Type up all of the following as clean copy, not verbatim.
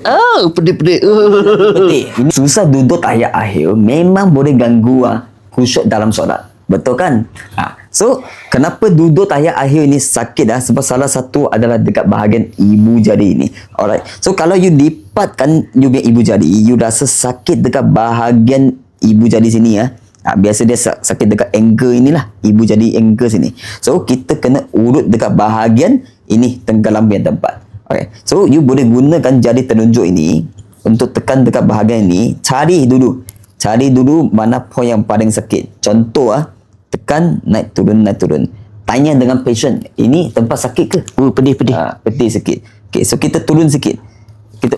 Oh, pedih-pedih. Betul. Ini susah duduk ayat akhir memang boleh ganggu khusyuk dalam solat. Betul kan? So, kenapa duduk ayat akhir ni sakit sebab salah satu adalah dekat bahagian ibu jari ni. Alright. So, kalau you lipatkan you punya ibu jari, you rasa sakit dekat bahagian ibu jari sini biasa dia sakit dekat ankle inilah, ibu jari ankle sini. So, kita kena urut dekat bahagian ini, tenggelam punya tempat. Okay. So, you boleh gunakan jari telunjuk ini untuk tekan dekat bahagian ini. Cari dulu mana point yang paling sakit. Contoh tekan, naik turun. Tanya dengan patient, ini tempat sakit ke? Pedih-pedih. Pedih sikit. Okay, so kita turun sikit.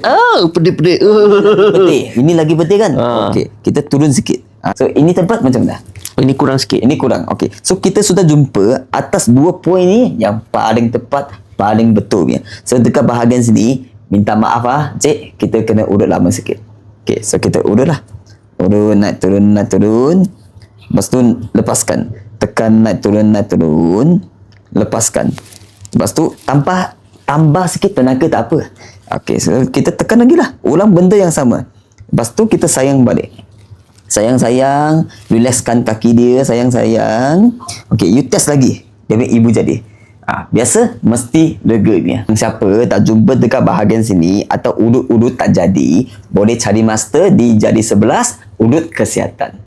Oh, pedih-pedih. Pedih. Ini lagi pedih kan? Okay, kita turun sikit. So, ini tempat macam mana? Ini kurang sikit. Ini kurang. Okay. So, kita sudah jumpa atas dua poin ni yang paling tepat, paling betul punya. So, dekat bahagian sini, minta maaf cik, kita kena urut lama sikit. Okay, so kita urut lah. Urut, naik turun. Lepas tu, lepaskan. Tekan, naik turun. Lepaskan. Lepas tu, tambah sikit tenaga tak apa. Okay, so kita tekan lagi lah. Ulang benda yang sama. Lepas tu, kita sayang balik. Sayang, relaxkan kaki dia, sayang. Okay, you test lagi. Dia punya ibu jadi. Biasa, mesti lega dia. Siapa tak jumpa dekat bahagian sini atau urut-urut tak jadi, boleh cari master di jari 11, urut kesihatan.